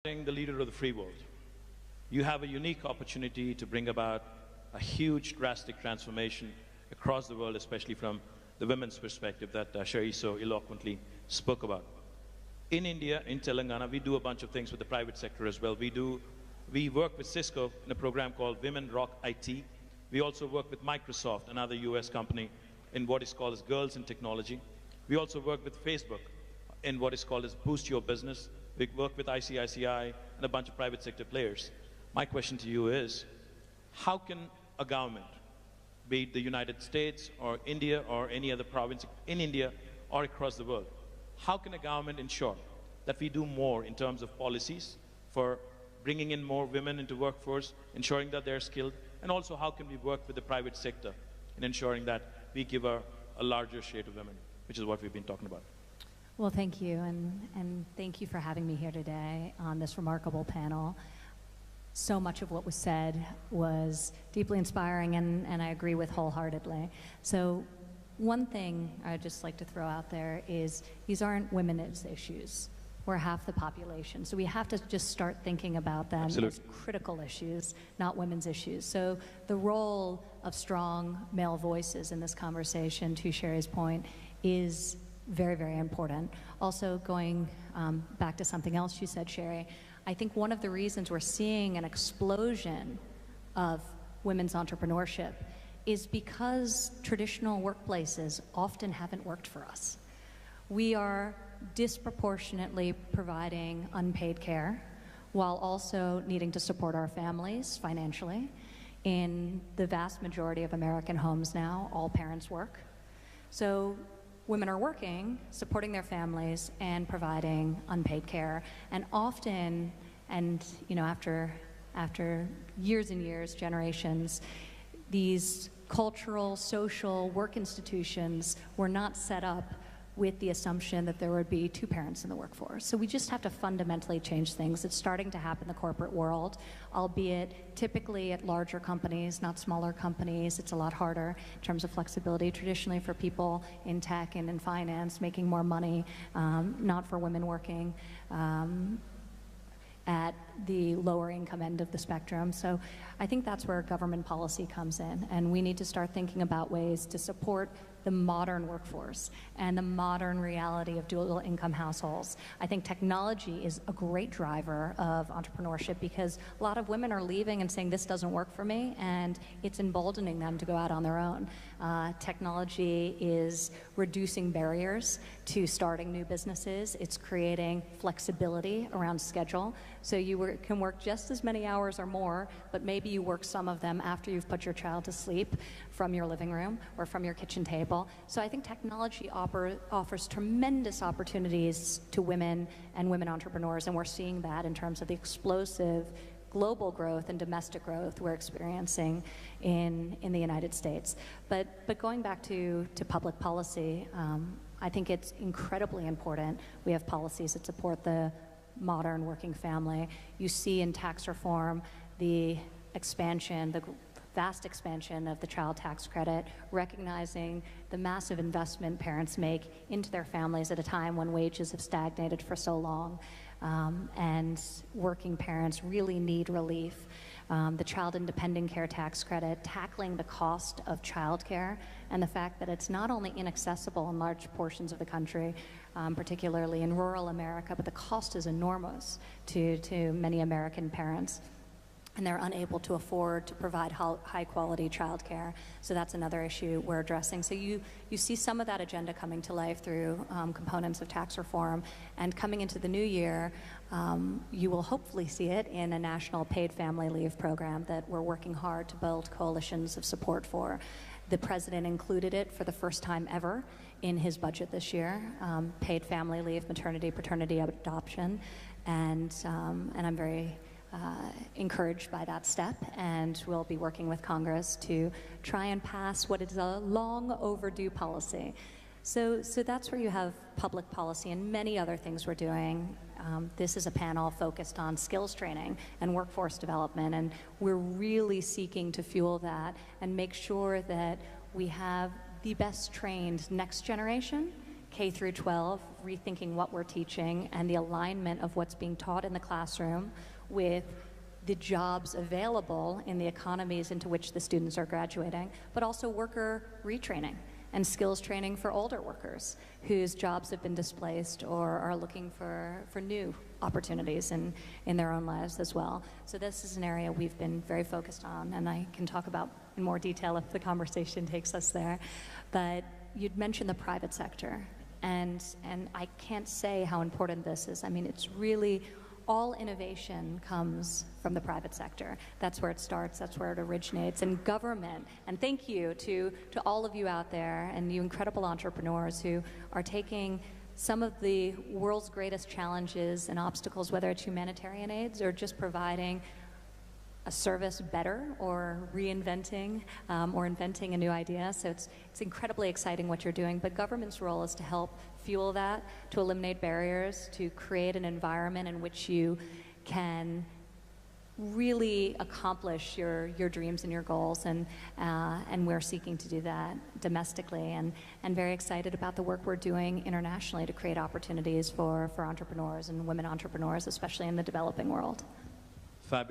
Being the leader of the free world, you have a unique opportunity to bring about a huge, drastic transformation across the world, especially from the women's perspective that Cherie so eloquently spoke about. In India, in Telangana, we do a bunch of things with the private sector as well. We work with Cisco in a program called Women Rock IT. We also work with Microsoft, another US company, in what is called as Girls in Technology. We also work with Facebook in what is called as Boost Your Business. We work with ICICI and a bunch of private sector players. My question to you is, how can a government, be it the United States or India or any other province in India or across the world, how can a government ensure that we do more in terms of policies for bringing in more women into workforce, ensuring that they're skilled, and also how can we work with the private sector in ensuring that we give a larger share to women, which is what we've been talking about. Well, thank you, and thank you for having me here today on this remarkable panel. So much of what was said was deeply inspiring, and I agree with wholeheartedly. So one thing I'd just like to throw out there is these aren't women's issues. We're half the population, so we have to just start thinking about them as critical issues, not women's issues. So the role of strong male voices in this conversation, to Cherie's point, is very, very important. Also, going back to something else you said, Cherie, I think one of the reasons we're seeing an explosion of women's entrepreneurship is because traditional workplaces often haven't worked for us. We are disproportionately providing unpaid care while also needing to support our families financially. In the vast majority of American homes now, all parents work. So women are working, supporting their families, and providing unpaid care. And often, and after years and years, generations, these cultural, social work institutions were not set up with the assumption that there would be two parents in the workforce. So we just have to fundamentally change things. It's starting to happen in the corporate world, albeit typically at larger companies, not smaller companies. It's a lot harder in terms of flexibility. Traditionally for people in tech and in finance, making more money, not for women working at the lower income end of the spectrum. So I think that's where government policy comes in, and we need to start thinking about ways to support the modern workforce and the modern reality of dual income households. I think technology is a great driver of entrepreneurship because a lot of women are leaving and saying this doesn't work for me, and it's emboldening them to go out on their own. Technology is reducing barriers to starting new businesses. It's creating flexibility around schedule. So you can work just as many hours or more, but maybe you work some of them after you've put your child to sleep from your living room or from your kitchen table. So I think technology offers tremendous opportunities to women and women entrepreneurs, and we're seeing that in terms of the explosive global growth and domestic growth we're experiencing in the United States. But going back to public policy, I think it's incredibly important we have policies that support the modern working family. You see in tax reform the expansion, the vast expansion of the child tax credit, recognizing the massive investment parents make into their families at a time when wages have stagnated for so long, and working parents really need relief. The child independent care tax credit, tackling the cost of childcare and the fact that it's not only inaccessible in large portions of the country, particularly in rural America, but the cost is enormous to many American parents, and they're unable to afford to provide high-quality childcare. So that's another issue we're addressing. So you see some of that agenda coming to life through components of tax reform, and coming into the new year, you will hopefully see it in a national paid family leave program that we're working hard to build coalitions of support for. The president included it for the first time ever in his budget this year, paid family leave, maternity, paternity, adoption, and I'm very encouraged by that step, and we'll be working with Congress to try and pass what is a long overdue policy. So that's where you have public policy and many other things we're doing. This is a panel focused on skills training and workforce development, and we're really seeking to fuel that and make sure that we have the best trained next generation K through 12, rethinking what we're teaching and the alignment of what's being taught in the classroom with the jobs available in the economies into which the students are graduating, but also worker retraining and skills training for older workers whose jobs have been displaced or are looking for new opportunities in their own lives as well. So this is an area we've been very focused on, and I can talk about in more detail if the conversation takes us there. But you'd mentioned the private sector, and I can't say how important this is. I mean, it's really all innovation comes from the private sector. That's where it starts, that's where it originates. And government, and thank you to all of you out there and you incredible entrepreneurs who are taking some of the world's greatest challenges and obstacles, whether it's humanitarian aids or just providing a service better or reinventing or inventing a new idea. So it's incredibly exciting what you're doing, but government's role is to help fuel that, to eliminate barriers, to create an environment in which you can really accomplish your dreams and your goals, and we're seeking to do that domestically, and very excited about the work we're doing internationally to create opportunities for entrepreneurs and women entrepreneurs, especially in the developing world. Fabulous.